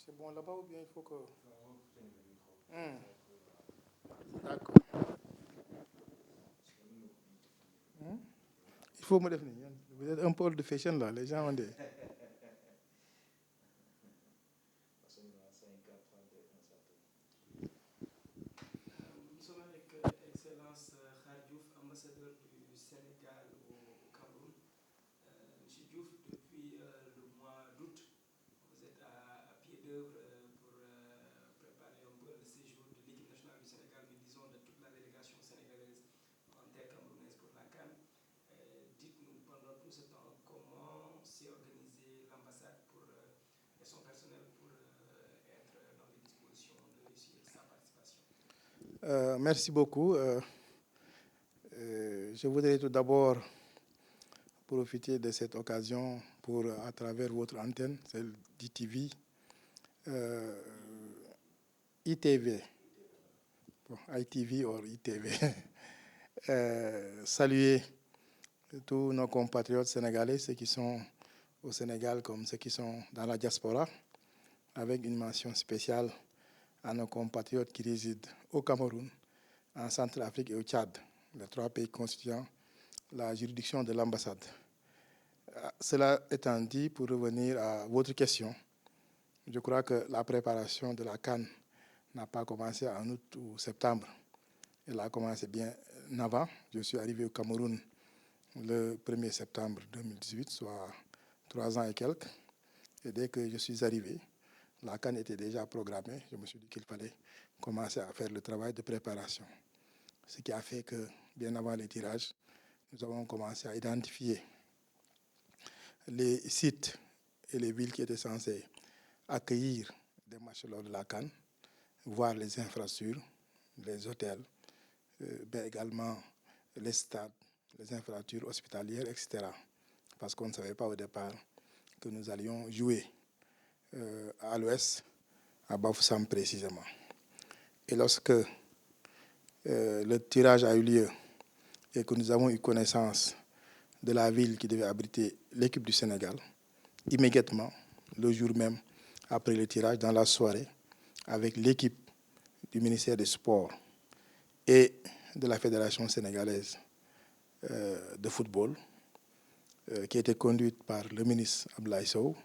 C'est bon là-bas ou bien il faut que... D'accord. Il faut me définir. Vous êtes un pôle de fashion là, les gens ont des... Nous sommes avec Excellence Khar Diouf, ambassadeur du Sénégal au Cameroun. Monsieur Diouf, depuis le mois d'août, vous êtes à pied d'œuvre pour préparer un peu le séjour de l'équipe nationale du Sénégal, mais disons de toute la délégation sénégalaise en terre camerounaise pour la CAN. Dites-nous pendant tout ce temps comment s'est organisée l'ambassade et son personnel pour être dans les dispositions de réussir sa participation. Merci beaucoup. Je voudrais tout d'abord profiter de cette occasion pour, à travers votre antenne, celle d'ITV, ITV, bon, ITV ou ITV, saluer tous nos compatriotes sénégalais, ceux qui sont au Sénégal comme ceux qui sont dans la diaspora, avec une mention spéciale à nos compatriotes qui résident au Cameroun, en Centrafrique et au Tchad, les 3 pays constituant la juridiction de l'ambassade. Cela étant dit, pour revenir à votre question, je crois que la préparation de la CAN n'a pas commencé en août ou septembre. Elle a commencé bien avant. Je suis arrivé au Cameroun le 1er septembre 2018, soit 3 ans et quelques. Et dès que je suis arrivé, la CAN était déjà programmée. Je me suis dit qu'il fallait commencer à faire le travail de préparation. Ce qui a fait que, bien avant les tirages, nous avons commencé à identifier les sites et les villes qui étaient censées accueillir des matchs lors de la CAN, voir les infrastructures, les hôtels, mais également les stades, les infrastructures hospitalières, etc. Parce qu'on ne savait pas au départ que nous allions jouer à l'ouest, à Bafoussam précisément. Et lorsque le tirage a eu lieu et que nous avons eu connaissance de la ville qui devait abriter l'équipe du Sénégal, immédiatement, le jour même, après le tirage, dans la soirée, avec l'équipe du ministère des Sports et de la Fédération sénégalaise de football, qui était conduite par le ministre Abdoulaye Sow,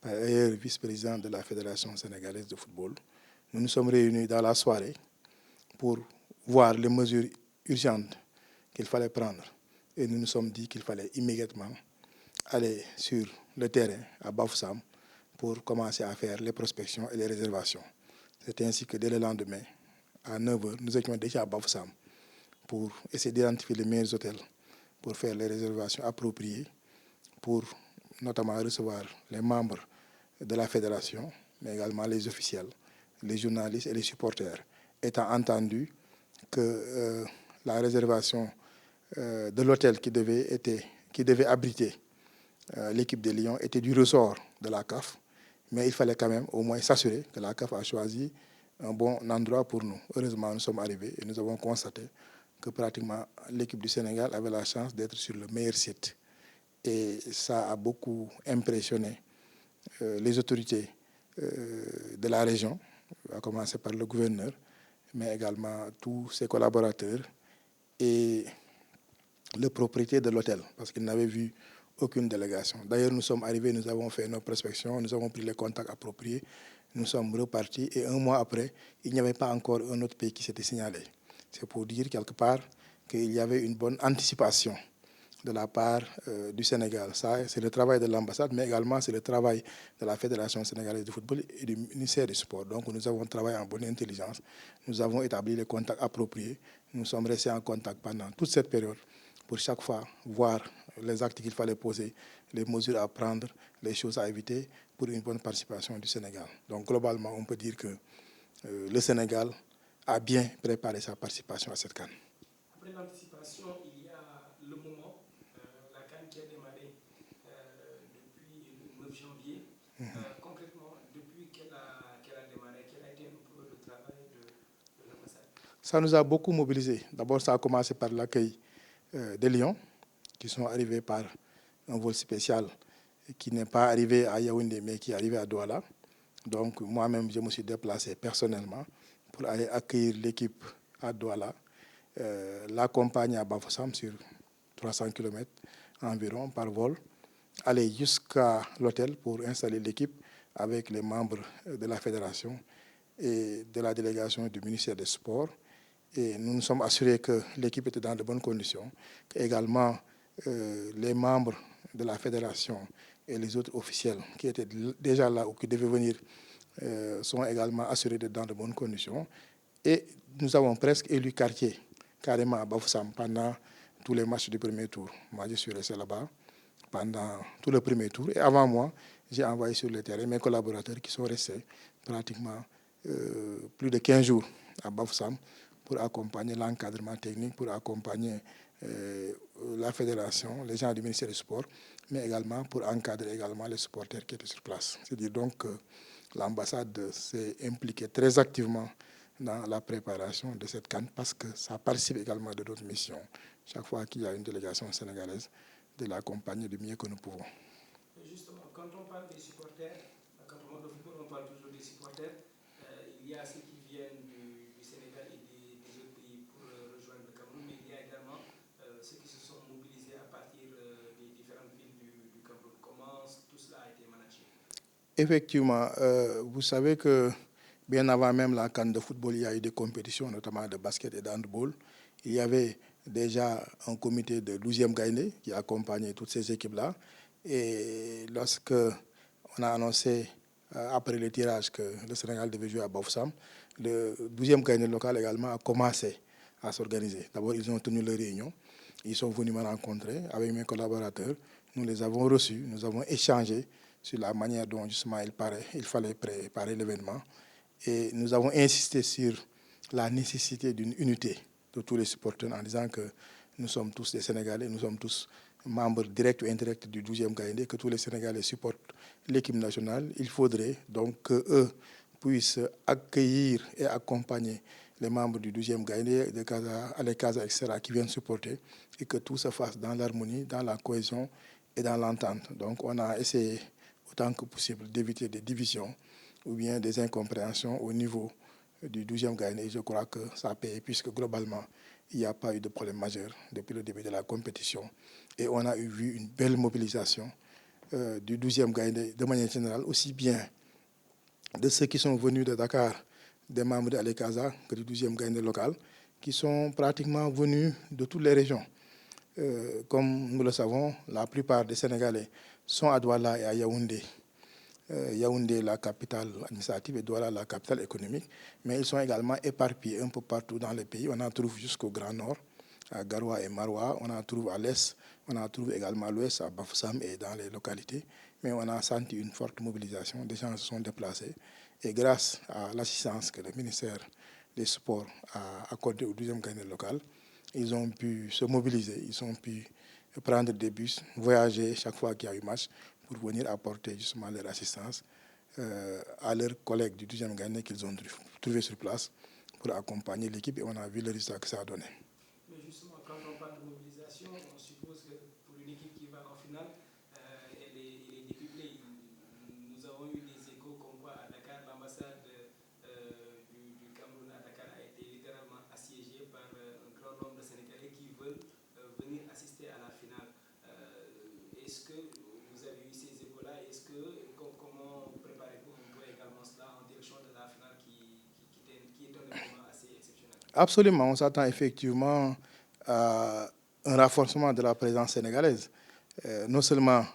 par ailleurs vice-président de la Fédération sénégalaise de football. Nous nous sommes réunis dans la soirée pour voir les mesures urgentes qu'il fallait prendre. Et nous nous sommes dit qu'il fallait immédiatement aller sur le terrain à Bafoussam pour commencer à faire les prospections et les réservations. C'est ainsi que dès le lendemain, à 9h, nous étions déjà à Bafoussam pour essayer d'identifier les meilleurs hôtels, pour faire les réservations appropriées, pour notamment recevoir les membres de la fédération, mais également les officiels, les journalistes et les supporters, étant entendu que la réservation de l'hôtel qui devait abriter l'équipe des Lions était du ressort de la CAF, mais il fallait quand même au moins s'assurer que la CAF a choisi un bon endroit pour nous. Heureusement, nous sommes arrivés et nous avons constaté que pratiquement l'équipe du Sénégal avait la chance d'être sur le meilleur site. Et ça a beaucoup impressionné les autorités de la région, à commencer par le gouverneur, mais également tous ses collaborateurs et le propriétaire de l'hôtel, parce qu'il n'avait vu aucune délégation. D'ailleurs, nous sommes arrivés, nous avons fait nos prospections, nous avons pris les contacts appropriés, nous sommes repartis et 1 mois après, il n'y avait pas encore un autre pays qui s'était signalé. C'est pour dire quelque part qu'il y avait une bonne anticipation de la part du Sénégal. Ça, c'est le travail de l'ambassade, mais également c'est le travail de la Fédération sénégalaise de football et du ministère du Sport. Donc nous avons travaillé en bonne intelligence, nous avons établi les contacts appropriés, nous sommes restés en contact pendant toute cette période pour chaque fois voir les actes qu'il fallait poser, les mesures à prendre, les choses à éviter pour une bonne participation du Sénégal. Donc globalement, on peut dire que le Sénégal a bien préparé sa participation à cette CAN. Après l'anticipation, il y a le moment, la CAN qui a démarré depuis le 9 janvier. Concrètement, depuis qu'elle a démarré, quel a été un peu le travail de l'ambassade? Ça nous a beaucoup mobilisés. D'abord, ça a commencé par l'accueil des Lions, qui sont arrivés par un vol spécial qui n'est pas arrivé à Yaoundé, mais qui est arrivé à Douala. Donc moi-même, je me suis déplacé personnellement pour aller accueillir l'équipe à Douala, l'accompagner à Bafoussam sur 300 km environ par vol, aller jusqu'à l'hôtel pour installer l'équipe avec les membres de la fédération et de la délégation du ministère des Sports. Et nous nous sommes assurés que l'équipe était dans de bonnes conditions, qu'également les membres de la fédération et les autres officiels qui étaient déjà là ou qui devaient venir sont également assurés d'être dans de bonnes conditions. Et nous avons presque élu quartier, carrément à Bafoussam, pendant tous les matchs du premier tour. Moi, je suis resté là-bas pendant tout le premier tour. Et avant moi, j'ai envoyé sur le terrain mes collaborateurs qui sont restés pratiquement plus de 15 jours à Bafoussam pour accompagner l'encadrement technique, pour accompagner la fédération, les gens du ministère des Sports, mais également pour encadrer également les supporters qui étaient sur place. C'est-à-dire donc que l'ambassade s'est impliquée très activement dans la préparation de cette CAN parce que ça participe également de notre mission. Chaque fois qu'il y a une délégation sénégalaise, de l'accompagner du mieux que nous pouvons. Justement, quand on parle des supporters, quand on parle de football, on parle toujours des supporters. Il y a ceux qui viennent du Sénégal et des autres pays pour rejoindre le Cameroun, mais il y a également ceux qui se sont mobilisés à partir des différentes villes du Cameroun. Comment tout cela a été managé? Effectivement, vous savez que bien avant même la CAN de football, il y a eu des compétitions, notamment de basket et d'handball. Il y avait déjà un comité de 12e Gaïndé qui accompagnait toutes ces équipes-là. Et lorsque on a annoncé, après le tirage, que le Sénégal devait jouer à Bafoussam, le 12e Gaïndé local également a commencé à s'organiser. D'abord, ils ont tenu leur réunion. Ils sont venus me rencontrer avec mes collaborateurs. Nous les avons reçus, nous avons échangé sur la manière dont justement il fallait préparer l'événement. Et nous avons insisté sur la nécessité d'une unité de tous les supporters en disant que nous sommes tous des Sénégalais, nous sommes tous membres directs ou indirects du 12e Gaïndé, que tous les Sénégalais supportent l'équipe nationale. Il faudrait donc qu'eux puissent accueillir et accompagner les membres du 12e Gaïndé, de Casa, Alekaza, etc., qui viennent supporter, et que tout se fasse dans l'harmonie, dans la cohésion et dans l'entente. Donc on a essayé autant que possible d'éviter des divisions ou bien des incompréhensions au niveau du 12e Gaïndé. Je crois que ça paye, puisque globalement, il n'y a pas eu de problème majeur depuis le début de la compétition. Et on a vu une belle mobilisation du 12e Gaïndé de manière générale, aussi bien de ceux qui sont venus de Dakar, des membres de Alekaza, que du 12e Gaïndé local, qui sont pratiquement venus de toutes les régions. Comme nous le savons, la plupart des Sénégalais sont à Douala et à Yaoundé. Yaoundé, la capitale administrative, et Douala, la capitale économique, mais ils sont également éparpillés un peu partout dans le pays. On en trouve jusqu'au Grand Nord, à Garoua et Maroua, on en trouve à l'est, on en trouve également à l'ouest, à Bafoussam et dans les localités, mais on a senti une forte mobilisation, des gens se sont déplacés, et grâce à l'assistance que le ministère des Sports a accordée au 12e Gaïndé local, ils ont pu se mobiliser, ils ont pu prendre des bus, voyager chaque fois qu'il y a eu match, pour venir apporter justement leur assistance à leurs collègues du 12e Gaïndé qu'ils ont trouvé sur place pour accompagner l'équipe, et on a vu le résultat que ça a donné. Mais justement, quand on parle de mobilisation, on suppose que pour une équipe qui va en finale, elle est décuplée. Nous avons eu des échos comme quoi à Dakar, l'ambassade du Cameroun à Dakar a été littéralement assiégée par un grand nombre de Sénégalais qui veulent venir assister à la finale. Est-ce que vous avez eu ces échos-là? Comment préparez-vous un peu également cela en direction de la finale qui est un événement assez exceptionnel? Absolument, on s'attend effectivement à un renforcement de la présence sénégalaise. Non seulement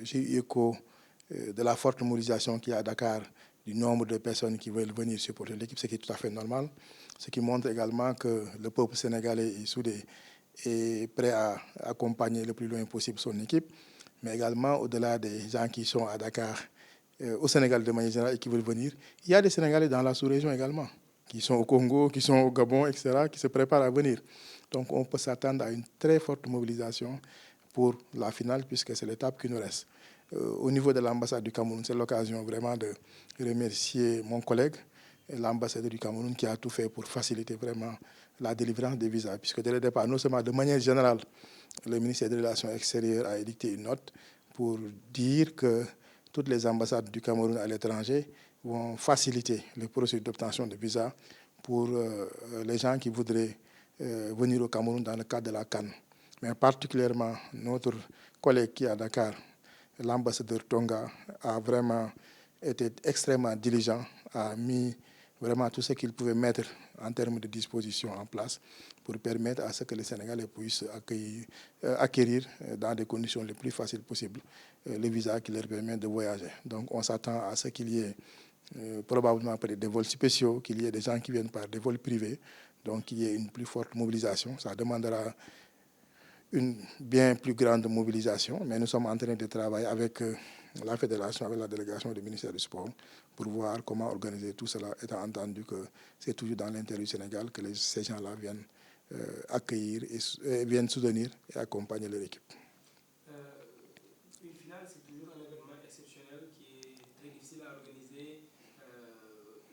j'ai eu écho de la forte mobilisation qu'il y a à Dakar, du nombre de personnes qui veulent venir supporter l'équipe, ce qui est tout à fait normal, ce qui montre également que le peuple sénégalais est soudé et prêt à accompagner le plus loin possible son équipe, mais également au-delà des gens qui sont à Dakar, au Sénégal de manière générale et qui veulent venir, il y a des Sénégalais dans la sous-région également, qui sont au Congo, qui sont au Gabon, etc., qui se préparent à venir. Donc on peut s'attendre à une très forte mobilisation pour la finale, puisque c'est l'étape qui nous reste. Au niveau de l'ambassade du Cameroun, c'est l'occasion vraiment de remercier mon collègue, l'ambassadeur du Cameroun, qui a tout fait pour faciliter vraiment la délivrance des visas, puisque dès le départ, non seulement de manière générale, le ministère des Relations extérieures a édicté une note pour dire que toutes les ambassades du Cameroun à l'étranger vont faciliter les procédures d'obtention de visa pour les gens qui voudraient venir au Cameroun dans le cadre de la CAN. Mais particulièrement notre collègue qui est à Dakar, l'ambassadeur Tonga, a vraiment été extrêmement diligent, a mis vraiment tout ce qu'il pouvait mettre en termes de dispositions en place pour permettre à ce que les Sénégalais puissent acquérir dans des conditions les plus faciles possibles le visa qui leur permet de voyager. Donc on s'attend à ce qu'il y ait probablement des vols spéciaux, qu'il y ait des gens qui viennent par des vols privés, donc qu'il y ait une plus forte mobilisation. Ça demandera une bien plus grande mobilisation, mais nous sommes en train de travailler avec la fédération, avec la délégation du ministère du Sport, pour voir comment organiser tout cela, étant entendu que c'est toujours dans l'intérêt du Sénégal que ces gens-là viennent accueillir et viennent soutenir et accompagner leur équipe. Une finale, c'est toujours un événement exceptionnel qui est très difficile à organiser.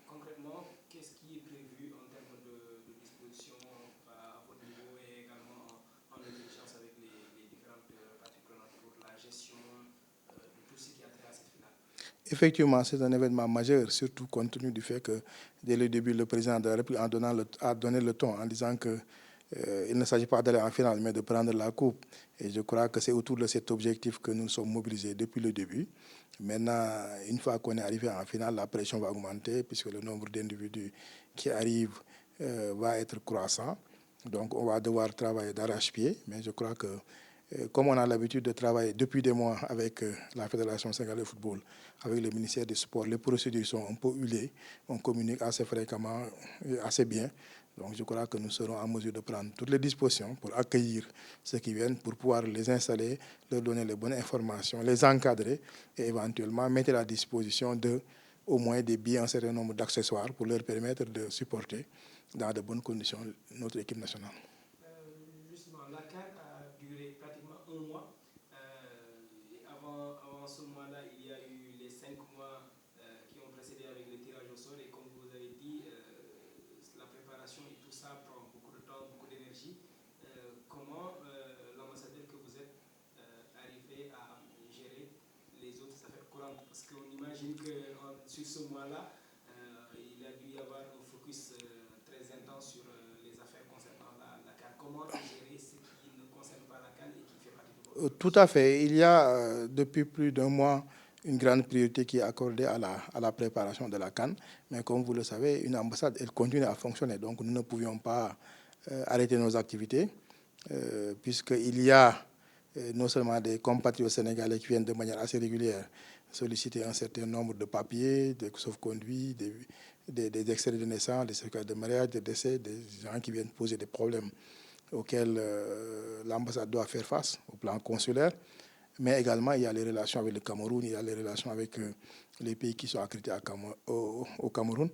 Concrètement, qu'est-ce qui est prévu en termes de dispositions à votre niveau et également en intelligence avec les différentes parties prenantes pour la gestion de tout ce qui a trait à cette finale? Effectivement, c'est un événement majeur, surtout compte tenu du fait que dès le début, le président de la République a donné le ton en disant que il ne s'agit pas d'aller en finale, mais de prendre la coupe. Et je crois que c'est autour de cet objectif que nous sommes mobilisés depuis le début. Maintenant, une fois qu'on est arrivé en finale, la pression va augmenter puisque le nombre d'individus qui arrivent va être croissant. Donc, on va devoir travailler d'arrache-pied. Mais je crois que comme on a l'habitude de travailler depuis des mois avec la Fédération sénégalaise de football, avec le ministère du Sport, les procédures sont un peu huilées. On communique assez fréquemment, assez bien. Donc je crois que nous serons en mesure de prendre toutes les dispositions pour accueillir ceux qui viennent, pour pouvoir les installer, leur donner les bonnes informations, les encadrer et éventuellement mettre à la disposition au moins des billets, un certain nombre d'accessoires pour leur permettre de supporter dans de bonnes conditions notre équipe nationale. Justement, la CAN a duré pratiquement un mois. Avant ce mois-là, il y a eu les 5 mois qui ont précédé avec le tirage au sort et comme vous avez dit, la préparation et tout ça prend beaucoup de temps, beaucoup d'énergie. Comment l'ambassadeur que vous êtes arrivé à gérer les autres affaires courantes? Parce qu'on imagine que sur ce mois-là, il a dû y avoir un focus très intense sur les affaires concernant la CAN. Comment gérer ce qui ne concerne pas la CAN et qui fait partie de votre... Tout à fait. Il y a depuis plus d'un mois une grande priorité qui est accordée à la préparation de la CAN. Mais comme vous le savez, une ambassade, elle continue à fonctionner. Donc nous ne pouvions pas arrêter nos activités puisqu'il y a non seulement des compatriotes sénégalais qui viennent de manière assez régulière solliciter un certain nombre de papiers, des sauf-conduits, des extraits de naissance, des certificats de mariage, des décès, des gens qui viennent poser des problèmes auxquels l'ambassade doit faire face au plan consulaire. Mais également, il y a les relations avec le Cameroun, il y a les relations avec les pays qui sont accrédités au Cameroun.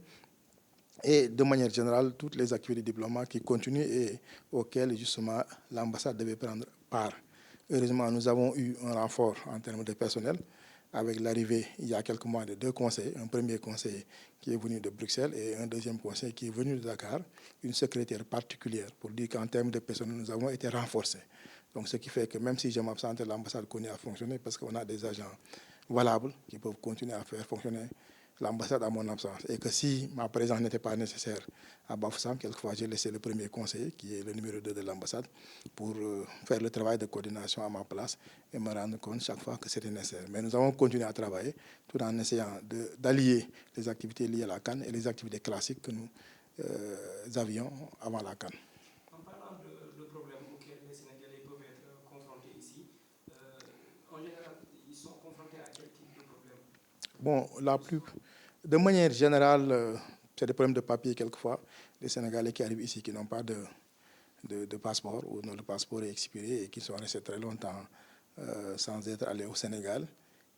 Et de manière générale, toutes les activités diplomatiques qui continuent et auxquelles justement l'ambassade devait prendre part. Heureusement, nous avons eu un renfort en termes de personnel avec l'arrivée, il y a quelques mois, de 2 conseillers. Un premier conseiller qui est venu de Bruxelles et un deuxième conseiller qui est venu de Dakar, une secrétaire particulière, pour dire qu'en termes de personnel, nous avons été renforcés. Donc, ce qui fait que même si je m'absente, l'ambassade continue à fonctionner parce qu'on a des agents valables qui peuvent continuer à faire fonctionner l'ambassade à mon absence. Et que si ma présence n'était pas nécessaire à Bafoussam, quelquefois j'ai laissé le premier conseiller, qui est le numéro 2 de l'ambassade, pour faire le travail de coordination à ma place et me rendre compte chaque fois que c'était nécessaire. Mais nous avons continué à travailler tout en essayant d'allier les activités liées à la CAN et les activités classiques que nous avions avant la CAN. En parlant de problèmes auxquels les Sénégalais peuvent être confrontés ici, en général, ils sont confrontés à quel type de problème? Bon, de manière générale, c'est des problèmes de papier quelquefois. Les Sénégalais qui arrivent ici qui n'ont pas de passeport ou dont le passeport est expiré et qui sont restés très longtemps sans être allés au Sénégal.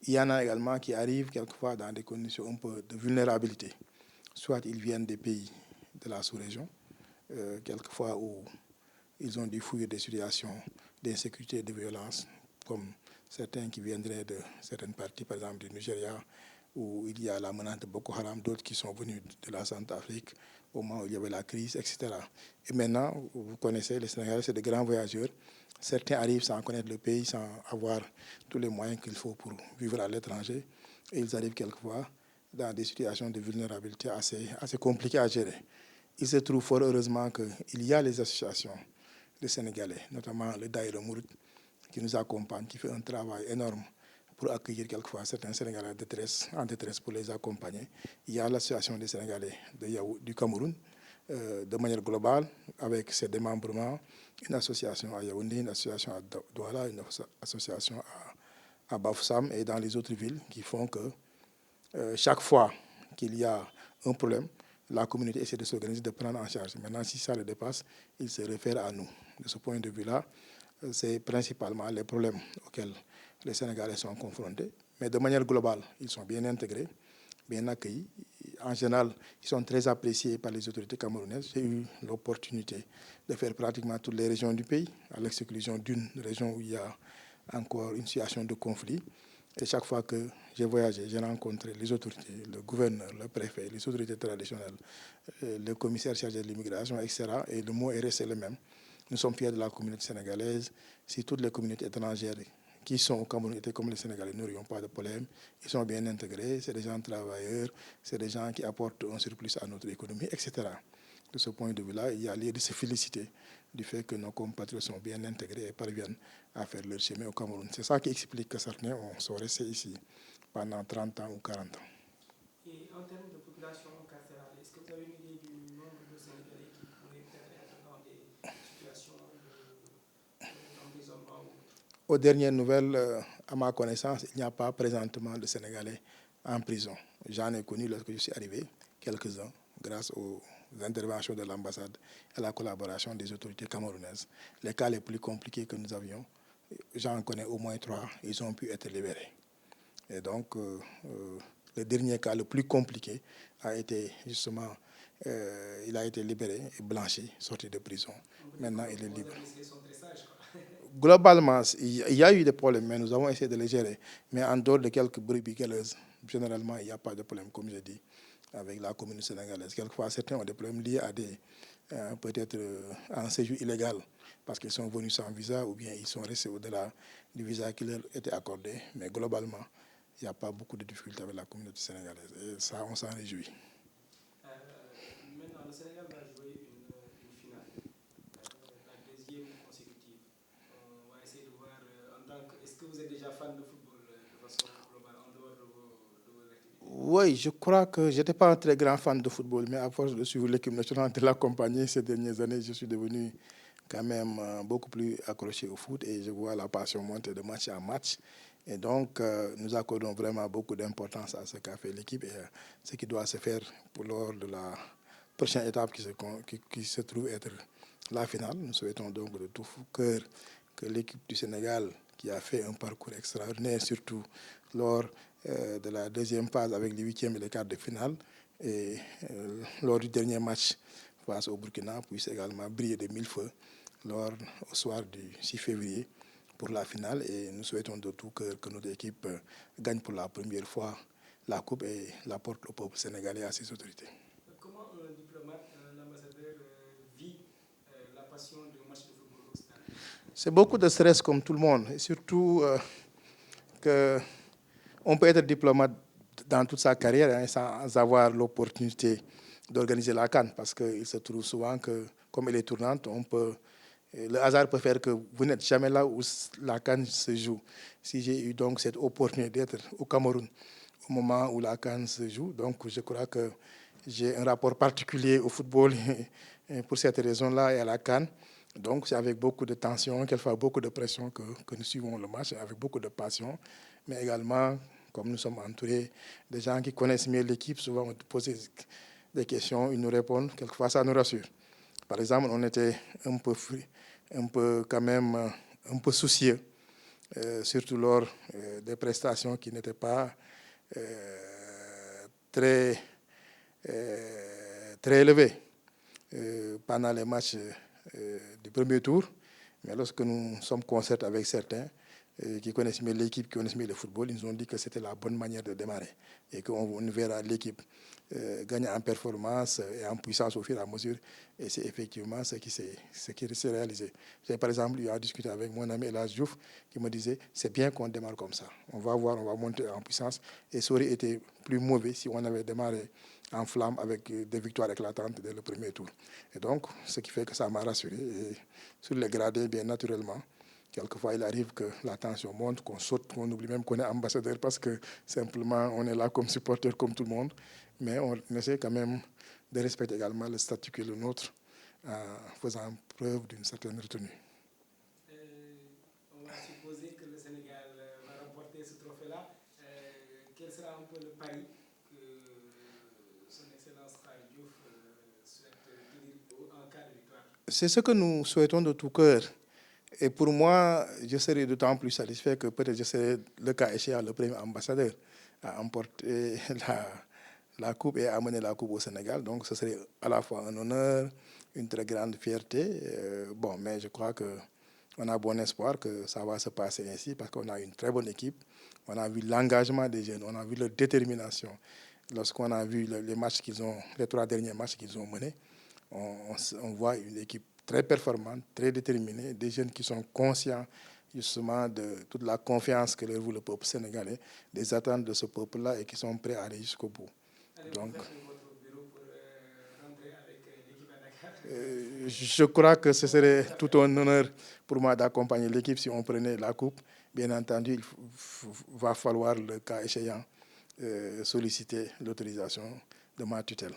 Il y en a également qui arrivent quelquefois dans des conditions un peu de vulnérabilité. Soit ils viennent des pays de la sous-région, quelquefois où ils ont dû fuir des situations d'insécurité et de violence, comme certains qui viendraient de certaines parties, par exemple du Nigeria, où il y a la menace de Boko Haram, d'autres qui sont venus de la Centrafrique au moment où il y avait la crise, etc. Et maintenant, vous connaissez, les Sénégalais, c'est de grands voyageurs. Certains arrivent sans connaître le pays, sans avoir tous les moyens qu'il faut pour vivre à l'étranger. Et ils arrivent quelquefois dans des situations de vulnérabilité assez compliquées à gérer. Il se trouve fort heureusement qu'il y a les associations de Sénégalais, notamment le Daïra Mouride, qui nous accompagne, qui fait un travail énorme pour accueillir quelquefois certains Sénégalais en détresse pour les accompagner. Il y a l'association des Sénégalais du Cameroun, de manière globale, avec ses démembrements, une association à Yaoundé, une association à Douala, une association à Bafoussam et dans les autres villes qui font que chaque fois qu'il y a un problème, la communauté essaie de s'organiser, de prendre en charge. Maintenant, si ça le dépasse, il se réfère à nous. De ce point de vue-là, c'est principalement les problèmes auxquels les Sénégalais sont confrontés. Mais de manière globale, ils sont bien intégrés, bien accueillis. En général, ils sont très appréciés par les autorités camerounaises. J'ai eu l'opportunité de faire pratiquement toutes les régions du pays, à l'exclusion d'une région où il y a encore une situation de conflit. Et chaque fois que j'ai voyagé, j'ai rencontré les autorités, le gouverneur, le préfet, les autorités traditionnelles, le commissaire chargé de l'immigration, etc. Et le mot est resté le même. Nous sommes fiers de la communauté sénégalaise. Si toutes les communautés étrangères qui sont au Cameroun étaient comme les Sénégalais, n'aurions pas de problème. Ils sont bien intégrés, c'est des gens travailleurs, c'est des gens qui apportent un surplus à notre économie, etc. De ce point de vue-là, il y a lieu de se féliciter du fait que nos compatriotes sont bien intégrés et parviennent à faire leur chemin au Cameroun. C'est ça qui explique que certains sont restés ici pendant 30 ans ou 40 ans. Et en termes de population carcérale, est-ce que vous avez une idée du nombre de Sénégalais qui pourraient peut-être être dans des situations d'emprisonnement ou autre? Aux dernières nouvelles, à ma connaissance, il n'y a pas présentement de Sénégalais en prison. J'en ai connu lorsque je suis arrivé, quelques-uns, grâce aux interventions de l'ambassade et à la collaboration des autorités camerounaises. Les cas les plus compliqués que nous avions, j'en connais au moins 3, ils ont pu être libérés. Et donc, le dernier cas le plus compliqué a été justement, il a été libéré et blanchi, sorti de prison. Maintenant, il est libre. Globalement, il y a eu des problèmes, mais nous avons essayé de les gérer. Mais en dehors de quelques brebis galeuses, généralement, il n'y a pas de problème, comme j'ai dit, avec la communauté sénégalaise. Quelquefois, certains ont des problèmes liés à des, peut-être, un séjour illégal, parce qu'ils sont venus sans visa, ou bien ils sont restés au-delà du visa qui leur était accordé. Mais globalement, il n'y a pas beaucoup de difficultés avec la communauté sénégalaise. Et ça, on s'en réjouit. Maintenant, le Sénégal va jouer une finale, la deuxième consécutive. On va essayer de voir est-ce que vous êtes déjà fan de football de façon globale, en dehors de vos activités? Oui, je crois que je n'étais pas un très grand fan de football, mais à force de suivre l'équipe nationale, de l'accompagner ces dernières années, je suis devenu quand même beaucoup plus accroché au foot et je vois la passion monter de match en match. Et donc, nous accordons vraiment beaucoup d'importance à ce qu'a fait l'équipe et ce qui doit se faire lors de la prochaine étape qui se trouve être la finale. Nous souhaitons donc de tout cœur que l'équipe du Sénégal, qui a fait un parcours extraordinaire, surtout lors de la deuxième phase avec les huitièmes et les quarts de finale, et lors du dernier match face au Burkina, puisse également briller de mille feux au soir du 6 février pour la finale. Et nous souhaitons de tout cœur que notre équipe gagne pour la première fois la Coupe et la porte au peuple sénégalais et à ses autorités. Comment un diplomate, un ambassadeur vit la passion du match de football au stade? C'est beaucoup de stress comme tout le monde, et surtout qu'on peut être diplomate dans toute sa carrière hein, sans avoir l'opportunité d'organiser la CAN, parce qu'il se trouve souvent que, comme elle est tournante, le hasard peut faire que vous n'êtes jamais là où la CAN se joue. Si j'ai eu donc cette opportunité d'être au Cameroun au moment où la CAN se joue, donc je crois que j'ai un rapport particulier au football et pour cette raison-là et à la CAN. Donc c'est avec beaucoup de tension, quelquefois beaucoup de pression que nous suivons le match, avec beaucoup de passion, mais également, comme nous sommes entourés de gens qui connaissent mieux l'équipe, souvent on pose des questions, ils nous répondent, quelquefois ça nous rassure. Par exemple, on était un peu quand même un peu soucieux, surtout lors des prestations qui n'étaient pas très élevées pendant les matchs du premier tour. Mais lorsque nous sommes concertés avec certains, qui connaissent mieux l'équipe, qui connaissent mieux le football, ils nous ont dit que c'était la bonne manière de démarrer et qu'on verra l'équipe gagner en performance et en puissance au fur et à mesure. Et c'est effectivement ce qui s'est réalisé. J'ai par exemple eu à discuter avec mon ami Elas Diouf qui me disait c'est bien qu'on démarre comme ça. On va voir, on va monter en puissance. Et ça aurait été plus mauvais si on avait démarré en flamme avec des victoires éclatantes dès le premier tour. Et donc, ce qui fait que ça m'a rassuré. Et sur les gradés, bien naturellement, quelquefois, il arrive que la tension monte, qu'on saute, qu'on oublie même qu'on est ambassadeur parce que simplement on est là comme supporter comme tout le monde. Mais on essaie quand même de respecter également le statut qui est le nôtre en faisant preuve d'une certaine retenue. On va supposer que le Sénégal va remporter ce trophée-là. Quel sera un peu le pari que son Excellence Khary Diouf souhaite tenir en cas de victoire? C'est ce que nous souhaitons de tout cœur. Et pour moi, je serais d'autant plus satisfait que peut-être je serai, le cas échéant, le premier ambassadeur à emporter la coupe et à amener la coupe au Sénégal. Donc ce serait à la fois un honneur, une très grande fierté. Bon, mais je crois qu'on a bon espoir que ça va se passer ainsi parce qu'on a une très bonne équipe. On a vu l'engagement des jeunes, on a vu leur détermination. Lorsqu'on a vu les matchs les 3 derniers matchs qu'ils ont menés, on voit une équipe très performante, très déterminée, des jeunes qui sont conscients justement de toute la confiance que leur vaut le peuple sénégalais, des attentes de ce peuple-là et qui sont prêts à aller jusqu'au bout. Donc, je crois que ce serait tout un honneur pour moi d'accompagner l'équipe si on prenait la coupe. Bien entendu, il va falloir, le cas échéant, solliciter l'autorisation de ma tutelle.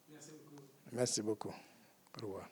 Merci beaucoup. Merci beaucoup. Au revoir.